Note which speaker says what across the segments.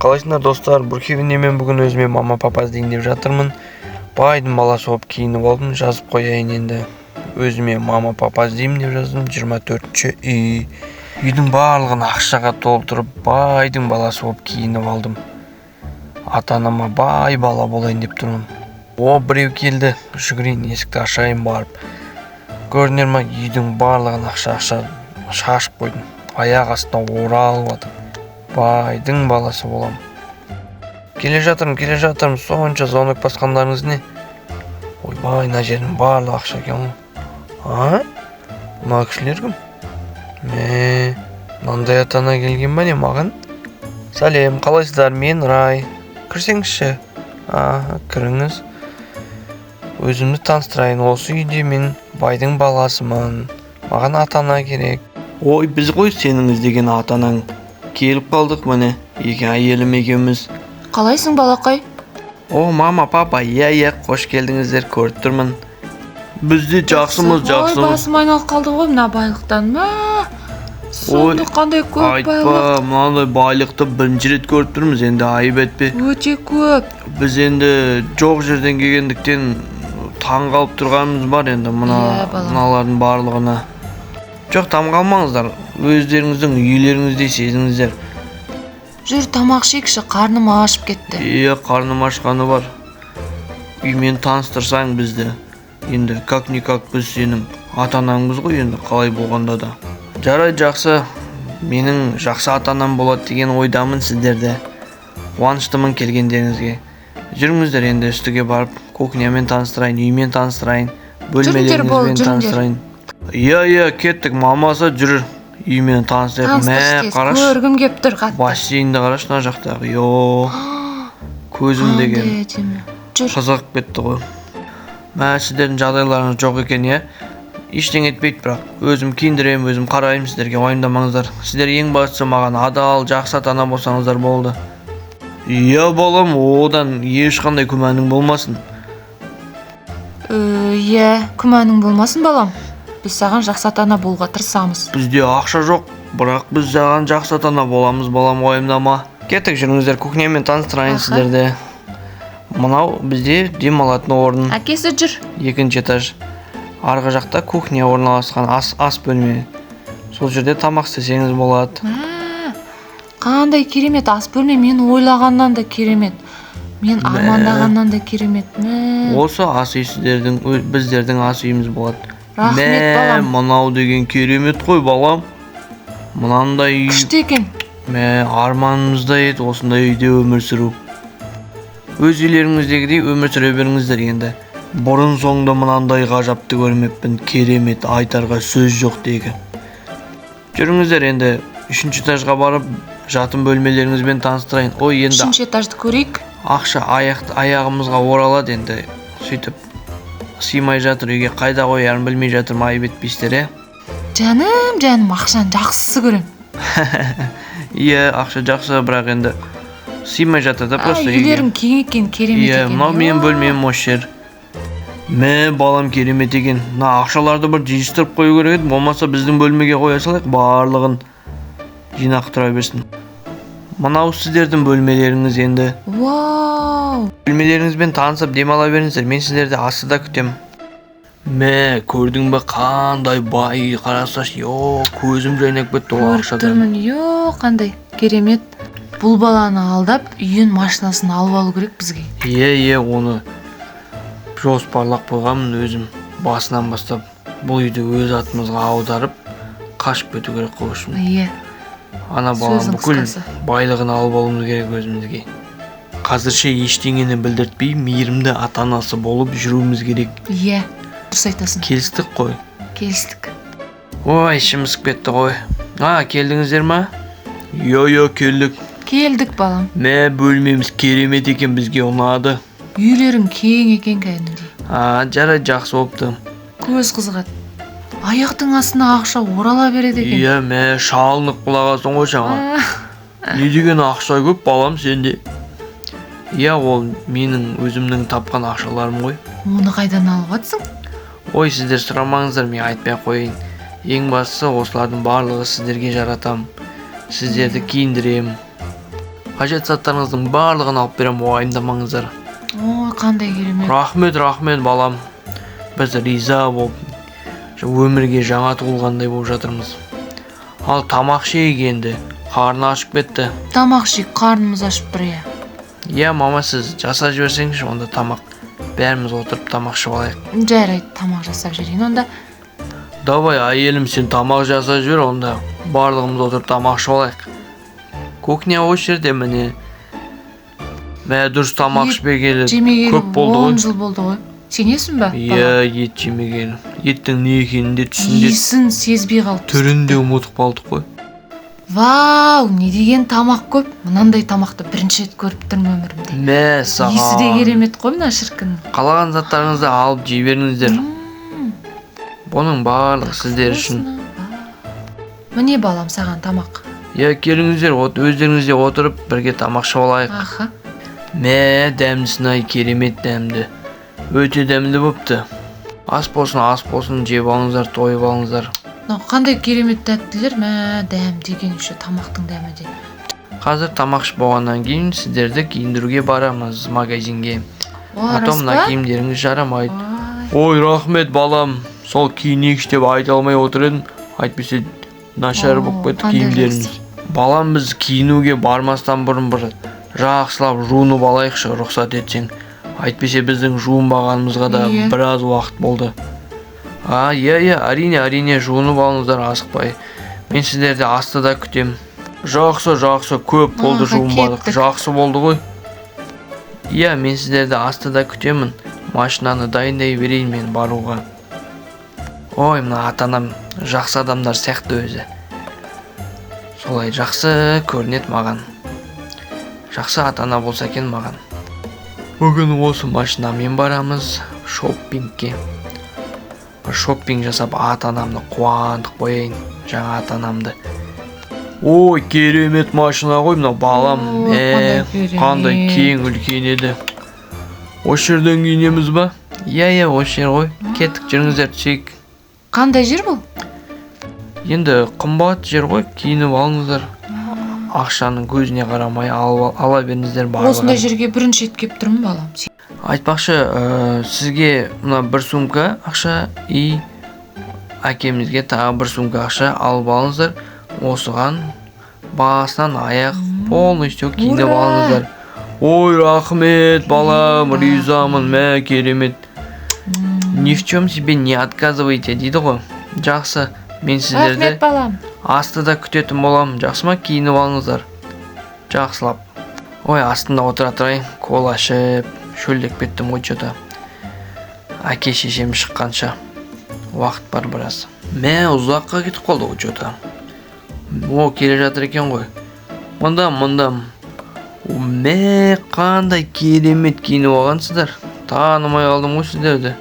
Speaker 1: Қалайсыңдар достар? Бүркегінде мен бүгін өзіме мама папа іздейін деп жатырмын. Байдың баласы болып киініп алдым, жазып қояйын енді. Өзіме мама папа іздеймін деп жаздым. 24-ші үй. Үйдің барлығын ақшаға толтырып, байдың баласы болып киініп алдым. Ата-анама бай бала болайын деп тұрмын. Біреу келді. Жүгірейін, есікті ашайын барып. Көрінер ма, үйдің барлығын ақша шашып қойдым. Аяқ астына оралып жатыр. Байдың баласы болам. Келе жатырмын, сонша звонок басқандарыңыз не? Ойбай, мына жердің барлығы ақша екен ғой. Мына кісілер кім? Мынандай ата-ана келген ба не маған? Сәлем, қалайсыздар? Мен Рай. Кірсеңізші. Кіріңіз. Өзімді таныстырайын. Осы үйде мен байдың баласымын. Маған ата-ана керек. Ой, біз ғой сенің іздеген ата-анаң. Келіп қалдық міне, екі әйелім екеуміз.
Speaker 2: Қалайсың балақай?
Speaker 1: Мама, папа, иә, қош келдіңіздер, көріп тұрмын. Бізде жақсымыз.
Speaker 2: Ой, басым айналып қалды ғой мына байлықтан. Сонда қандай көп байлық.
Speaker 1: Айтпа, мынандай байлықты бірінші рет көріп тұрмыз, енді айып етпе.
Speaker 2: Өте көп.
Speaker 1: Біз енді жоқ жерден келгендіктен таң қалып тұрғанымыз бар енді мыналардың барлығына. Жоқ, таң қалмаңыздар, өздеріңіздің үйлеріңізде сезіңіздер.
Speaker 2: Жүр, тамақ жейікші, қарным ашып кетті.
Speaker 1: Қарным ашқаны бар. Үймен таныстырсаң бізді. Енді как-никак біз сенің ата-анаңбыз ғой, енді қалай болғанда да. Жарай, жақсы. Менің жақсы ата-анам болады деген ойдамын сіздерде. Қуаныштымын келгендеріңізге. Жүріңіздер енді үстіге барып, кухнямен таныстырайын, үймен таныстырайын, бөлмелеріңізбен таныстырайын. Иә, кеттік, мамасы жүр. Үймен таныстырайық.
Speaker 2: Қараш. Көргім кеп тұр қатты.
Speaker 1: Бассейнді қараш, мына жақтағы. Көзім деген. Қызық кетті ғой. Сіздердің жағдайларыңыз жоқ екен, ештеңе етпейді, бірақ өзім киіндіремін, өзім қараймын сіздерге, уайымдамаңыздар. Сіздер ең бастысы маған адал, жақсы ата-ана болсаңыздар болды. Балам, одан ешқандай күмәнің болмасын.
Speaker 2: Күмәнің болмасын балам. Біз саған жақсы ата-ана болуға тырысамыз.
Speaker 1: Бізде ақша жоқ, бірақ біз саған жақсы ата-ана боламыз, балам, уайымдама. Кеттік, жүріңіздер, кухнямен таныстырайын сіздерді. Мынау бізде демалатын орын.
Speaker 2: Әкесі жүр.
Speaker 1: 2-ші этаж. Арғы жақта кухня орналасқан, ас бөлме. Сол жерде тамақ істесеңіз болады.
Speaker 2: Қандай керемет, ас бөлме мен ойлағаннан да керемет. Мен армандағаннан да керемет.
Speaker 1: Осы ас үй біздердің ас үйіміз болады.
Speaker 2: Рахмет балам.
Speaker 1: Мынау деген керемет қой балам. Мынандай үй.
Speaker 2: Күшті екен.
Speaker 1: Арманымызда еді осындай үйде өмір сүру. Өз үйлеріңіздегідей өмір сүре беріңіздер енді. Бұрын соңды мынандай ғажапты көрмеппін. Керемет, айтарға сөз жоқ деген. Жүріңіздер енді 3-ші этажға барып, жатын бөлмелеріңізбен таныстырайын.
Speaker 2: 3-ші этажды көрейік.
Speaker 1: Ақша аяғымызға оралады енді. Сөйтіп сыймай жатыр үйге, қайда қоярын білмей жатыр, айып етпейсіздер,
Speaker 2: Жаным, ақшаны жақсы көрем.
Speaker 1: Ақша жақсы, бірақ енді сыймай жатыр да просто үйге.
Speaker 2: Үйлерің кең екен, керемет екен.
Speaker 1: Мынау менің бөлмем осы жер. Балам, керемет екен. Ақшаларды бір жиыстырып қою керек еді, болмаса біздің бөлмеге қоя салайық, барлығын жинақ тұра берсін. Мынау сіздердің бөлмелеріңіз енді. Бөлмелеріңізбен танысып демала беріңіздер, мен сіздерді асыда күтем. Көрдің бе, қандай бай, қарасаш, көзім жайнап кетті ол ақшадан.
Speaker 2: Көріп тұрмын, қандай керемет. Бұл баланы алдап, үйін машинасын алып алу керек бізге.
Speaker 1: Оны жоспарлап қойғанмын өзім. Басынан бастап бұл үйді өз атымызға аударып, қашып кету керек қойшым. Ана балам бүкіл байлығын алып алуымыз керек өзімізге. Қазірше ештеңені білдіртпей, мейірімді ата-анасы болып жүруіміз керек.
Speaker 2: Дұрыс айтасың.
Speaker 1: Келістік қой.
Speaker 2: Келістік.
Speaker 1: Ішіміз кетті ғой. Келдіңіздер ма? Келдік.
Speaker 2: Келдік балам.
Speaker 1: Бөлмеміз керемет екен, бізге ұнады.
Speaker 2: Үйлерің кең екен кәдімгідей.
Speaker 1: Жарай, жақсы болыпты.
Speaker 2: Көз қызығады. Аяқтың астына ақша орала береді екен.
Speaker 1: Шалынып құлағасың ғой жаңа. Не деген ақша көп балам сенде? Ол менің өзімнің тапқан ақшаларым ғой.
Speaker 2: Оны қайдан алып атсың?
Speaker 1: Сіздер сұрамаңыздар, мен айтпай қойын. Ең бастысы осылардың барлығы сіздерге жаратам. Сіздерді киіндірем. Қажет заттарыңыздың барлығын алып берем, уайымдамаңыздар.
Speaker 2: Ой, қандай керемет.
Speaker 1: Рахмет балам. Біз риза болып, өмірге жаңа туылғандай болып жатырмыз. Ал тамақ ішейік енді. Қарны ашып кетті.
Speaker 2: Тамақ ішейік, қарнымыз ашып тұр, иә.
Speaker 1: Иә, мама, сіз жасап жіберсеңізші онда тамақ. Бәріміз отырып тамақ ішіп алайық.
Speaker 2: Жарайды, тамақ жасап жіберейін онда.
Speaker 1: Давай, әйелім, сен тамақ жасап жібер, онда барлығымыз отырып тамақ ішіп алайық. Кухня осы жерде, міне. Мә, дұрыс тамақ ішпегелі көп болды ғой.
Speaker 2: 10 жыл болды ғой. Сенесің бе?
Speaker 1: Иә, ет жемегелі. Еттің не екенін де түсінде.
Speaker 2: Иісін сезбей қалды.
Speaker 1: Түрін де ұмытып қалдық қой.
Speaker 2: Вау, не деген тамақ көп. Мынандай тамақты бірінші рет көріп тұрмын өмірімде.
Speaker 1: Мә, саған.
Speaker 2: Иісі де керемет қой мына шіркін.
Speaker 1: Қалаған заттарыңызды алып жей беріңіздер. Бұның барлығы сіздер үшін.
Speaker 2: Міне балам, саған тамақ.
Speaker 1: Иә, келіңіздер, өздеріңізде отырып бірге тамақ ішіп алайық.
Speaker 2: Аха.
Speaker 1: Мә, дәмдісін ай, керемет дәмді. Өте дәмді болыпты. Ас болсын, жеп алыңыздар, тойып алыңыздар.
Speaker 2: Қандай керемет тәттілер, мә, дәм деген үші тамақтың дәмі де.
Speaker 1: Қазір тамақ ішіп болғаннан кейін сіздерді киіндіруге барамыз магазинге. Атом мына киімдеріңіз жарамайды. Ой, рахмет балам. Сол киінейікші деп айта алмай отыр едім. Айтпесе нашар болып кетті киімдеріңіз. Балам, біз киінуге бармастан бұрын бір жақсылап жуынып алайықшы, рұқсат етсең. Айтпесе біздің жуынбағанымызға да біраз уақыт болды. Иә, әрине жуынып алыңыздар, асықпай. Мен сіздерді астыда күтем. Жақсы, көп болды жуынбадық. Жақсы болды ғой. Иә, мен сіздерді астыда күтемін. Машинаны дайындай берейін мен баруға. Ой, мына ата-анам жақсы адамдар сияқты өзі. Солай жақсы көрінет маған. Жақсы ата-ана болса екен маған. Бүгін осы машинамен барамыз шоппингке. Шоппинг жасап ата-анамды қуантып қояйын, жаңа ата-анамды. Ой, керемет машина ғой мына балам. Қандай кең үлкен еді. Осы жерден киінеміз ба? Иә, осы жер ғой. Кеттік, жүріңіздер, түсейік.
Speaker 2: Қандай жер бұл?
Speaker 1: Енді қымбат жер ғой, киініп алыңыздар. Ақшаның көзіне қарамай ала беріңіздер барлығын.
Speaker 2: Осындай жерге бірінші рет келіп тұрмын балам.
Speaker 1: Айтпақшы, сізге мына бір сумка ақша и әкемізге тағы бір сумка ақша алып алыңыздар. Осыған басынан аяқ полностью киініп алыңыздар. Ой, рахмет балам, ризамын, мә, керемет. Ни в чем себе не отказывайте дейді ғой. Жақсы, мен сіздерді астыда күтетін болам. Жақсы ма, киініп алыңыздар. Жақсылап. Ой, астында отыра тұрайын, кола ішіп, шөлдеп кеттім ғой жота. Әке шешем шыққанша уақыт бар біраз. Мә, ұзаққа кетіп қалды ғой жота. О, келе жатыр екен ғой. Мұндам. Мә, қандай керемет киініп алғансыздар. Танымай қалдым ғой сіздерді.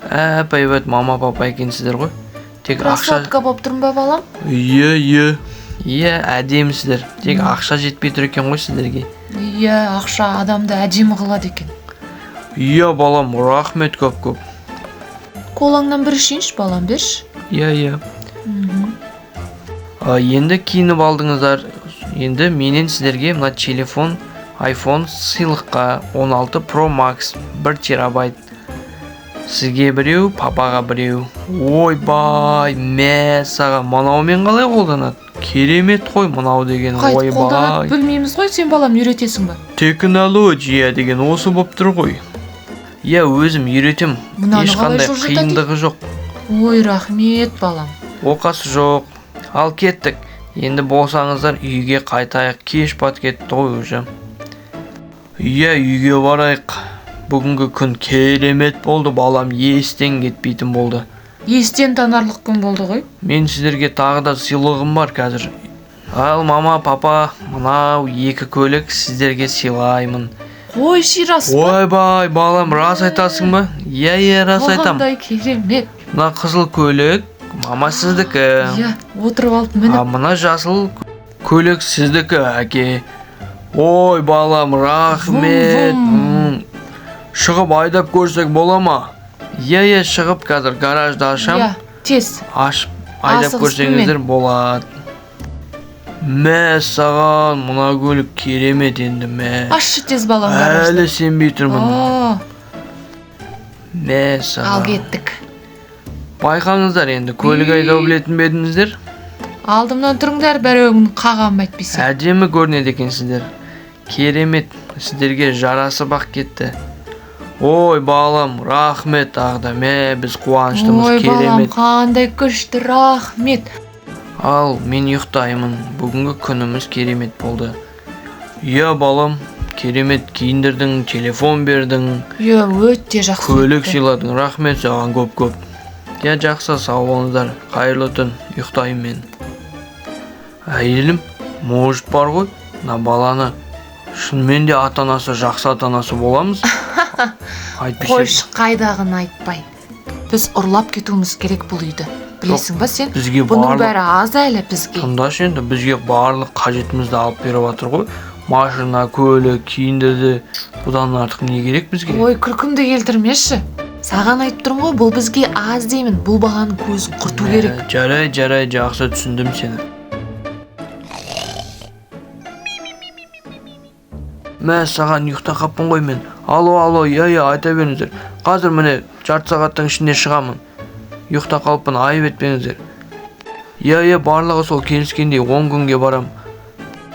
Speaker 1: Әп-әйбәт мама папа екенсіздер ғой. Тек ақша...
Speaker 2: Красотка болып тұрмын ба балам?
Speaker 1: Иә, әдемісіздер. Тек ақша жетпей тұр екен ғой сіздерге.
Speaker 2: Иә, ақша адамды әдемі қылады екен.
Speaker 1: Иә, балам, рахмет көп.
Speaker 2: Қолаңнан бір ішейінші балам, берші.
Speaker 1: Иә. Енді киініп алдыңыздар. Енді менен сіздерге мына телефон iPhone сыйлыққа 16 Pro Max 1 терабайт. Сізге біреу, папаға біреу. Ойбай, мә, саған мынаумен қалай қолданады? Керемет қой мынау деген.
Speaker 2: Қайт қолданады білмейміз ғой, сен балам үйретесің ба?
Speaker 1: Технология деген осы болып тұр ғой. Иә, өзім үйретем. Ешқандай қиындығы жоқ.
Speaker 2: Ой, рахмет балам.
Speaker 1: Оқасы жоқ. Ал кеттік. Енді болсаңыздар үйге қайтайық. Кеш бат кетті ғой уже. Иә, үйге барайық. Бүгінгі күн керемет болды, балам, естен кетпейтін болды.
Speaker 2: Естен танарлық күн болды ғой.
Speaker 1: Мен сіздерге тағы да сыйлығым бар қазір. Ал мама, папа, мынау 2 көлік сіздерге сыйлаймын.
Speaker 2: Ой, рас па?
Speaker 1: Ойбай, балам, рас айтасың ба? Иә, рас айтам.
Speaker 2: Қандай керемет.
Speaker 1: Мына қызыл көлік мама сіздікі.
Speaker 2: Иә, отырып алып мініп.
Speaker 1: Мына жасыл көлік сіздікі, әке. Ой, балам, рахмет. Шығып айдап көрсек бола ма? Иә, шығып қазір гаражды ашам.
Speaker 2: Иә, тез.
Speaker 1: Ашып айдап көрсеңіздер болады. Мә саған мына көлік керемет енді мә.
Speaker 2: Ашшы тез балам.
Speaker 1: Әлі сенбей тұрмын. Мә
Speaker 2: Ал
Speaker 1: саған.
Speaker 2: кеттік.
Speaker 1: Байқаңыздар енді көлік айдау білетін бе едіңіздер?
Speaker 2: Алдымнан тұрыңдар, бәрі қағам айтпесе.
Speaker 1: Әдемі көрінеді екенсіздер. Керемет, сіздерге жарасы бақ кетті. Ой балам, рахмет ағда, мә біз қуаныштымыз.
Speaker 2: Ой балам,
Speaker 1: керемет.
Speaker 2: қандай күшті, рахмет.
Speaker 1: Ал, мен ұйықтаймын. Бүгінгі күніміз керемет болды. Иә балам, керемет киіндірдің, телефон бердің,
Speaker 2: Иә, өте жақсы.
Speaker 1: көлік
Speaker 2: өтті.
Speaker 1: сыйладың. Рахмет саған көп-көп. Иә, жақсы, сау болыңыздар. Қайырлы түн, ұйықтаймын мен. Әйелім, может бар ғой, мына баланы шынымен де ата-анасы жақсы ата-анасы боламыз. Айтпай
Speaker 2: Қойшы, қайдағын айтпай. Біз ұрлап кетуіміз керек бұл үйді. Білесің ба сен?
Speaker 1: бізге
Speaker 2: Бұның
Speaker 1: барлық
Speaker 2: бәрі аз әлі бізге.
Speaker 1: тыңдашы енді, бізге барлық қажетімізді алып беріп жатыр ғой. Машина, көлік, киіндірді. Бұдан артық не керек бізге?
Speaker 2: Ой, күлкімді келтірмеші. Саған айтып тұрмын ғой, бұл бізге аз деймін. Бұл бағаның көзін құрту керек.
Speaker 1: Жарай, жақсы түсіндім сені. Мә саған ұйықта қаппын ғой мен. Алло, иә, айта беріңіздер. Қазір міне жарты сағаттың ішінде шығамын. Ұйықта қалыппын, айып етпеңіздер. Иә, барлығы сол келіскендей 10 күнге барам.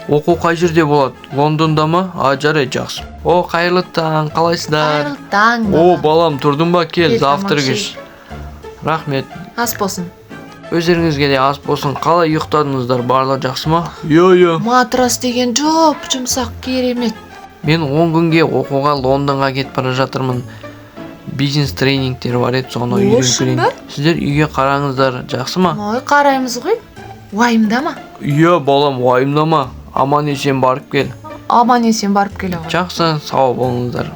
Speaker 1: Оқу қай жерде болады? Лондонда ма? Жарай, жақсы. Қайырлы таң, қалайсыздар?
Speaker 2: Қайырлы таң.
Speaker 1: Балам, тұрдың ба? Кел,
Speaker 2: Кел,
Speaker 1: завтра
Speaker 2: тамақ
Speaker 1: кеш. Рахмет.
Speaker 2: Ас болсын.
Speaker 1: Өздеріңізге де ас болсын. Қалай ұйықтадыңыздар? Барлығы жақсы ма? Иә.
Speaker 2: Матрас деген жұмсақ керемет.
Speaker 1: Мен 10 күнге оқуға Лондонға кетіп бара жатырмын. Бизнес тренингтер бар еді, соны үйреніпОшын келейін.
Speaker 2: ба?
Speaker 1: Сіздер үйге қараңыздар, жақсы ма?
Speaker 2: Ой, қараймыз ғой. Уайымдама.
Speaker 1: Иә, балам, уайымдама. Аман есен барып кел.
Speaker 2: Аман есен барып келе ғой.
Speaker 1: Жақсы, сау болыңыздар.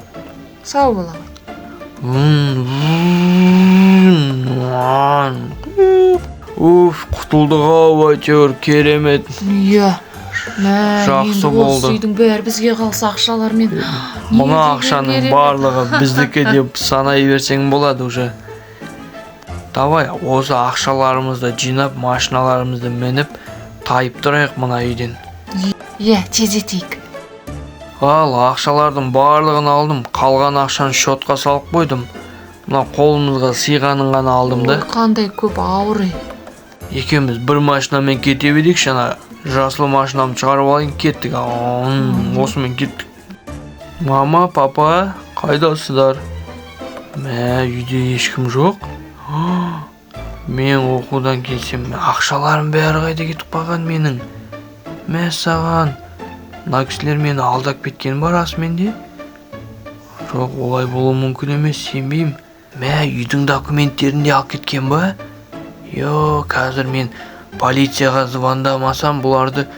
Speaker 2: Сау бола ғой.
Speaker 1: Құтылдық-ау, әйтеуір керемет.
Speaker 2: Иә.
Speaker 1: Жақсы
Speaker 2: Осы
Speaker 1: болды.
Speaker 2: үйдің бәрі бізге қалса ақшалармен.
Speaker 1: Мұна ақшаның барлығы біздікі деп санай берсең болады уже. Давай, осы ақшаларымызды жинап, машиналарымызды мініп, тайып тұрайық мұна үйден.
Speaker 2: Иә, тез етейік.
Speaker 1: Ал, ақшалардың барлығын алдым, қалған ақшаны шотқа салып қойдым. Мына қолымызға сыйғанын ғана алдым да.
Speaker 2: Ой, қандай көп ауыр.
Speaker 1: Екеуміз бір машинамен кете берейік, жаңа жасыл машинамды шығарып алайын, кеттік. Осымен кеттік. Мама, папа, қайдасыздар? Мә, үйде ешкім жоқ. Мен оқудан келсем, ақшаларым бәрі қайда кетіп қалған менің? Мә саған, мына кісілер мені алдап кеткен бар расымен? Жоқ, олай болуы мүмкін емес, сенбеймін. Мә, үйдің документтерін де алып кеткен ба? Қазір мен полицияға звондамасам, бұларды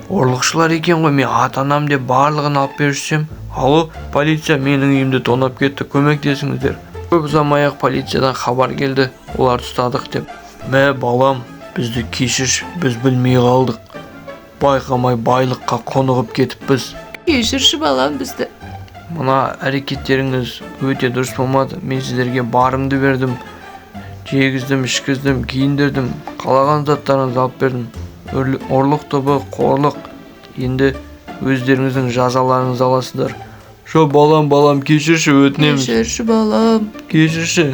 Speaker 1: ұрлықшылар екен ғой. Мен ата-анам деп барлығын алып берсем. Алло, полиция, менің үйімді тонап кетті, көмектесіңіздер. Көп ұзамай-ақ полициядан хабар келді, оларды ұстадық деп. Мә балам, бізді кешір, біз білмей қалдық. Байқамай байлыққа қонығып кетіппіз.
Speaker 2: Кешірші балам бізді.
Speaker 1: Мына әрекеттеріңіз өте дұрыс болмады. Мен сіздерге барымды бердім. Жегіздім, ішкіздім, киіндірдім, қалаған заттарыңызды алып бердім. Ұрлық тобы, қорлық. Енді өздеріңіздің жазаларыңызды аласыздар. Балам, кешірші, өтінеміз.
Speaker 2: Кешірші балам.
Speaker 1: Кешірші.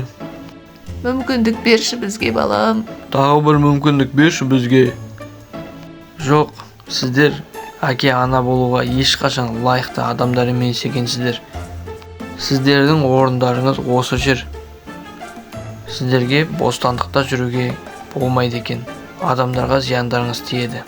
Speaker 2: Мүмкіндік берші бізге балам.
Speaker 1: Тағы бір мүмкіндік берші бізге. Жоқ, сіздер әке ана болуға ешқашан лайықты адамдар емес екенсіздер. Сіздердің орындарыңыз осы жер. Сіздерге бостандықта жүруге болмайды екен. Адамдарға зияндарыңыз тиеді.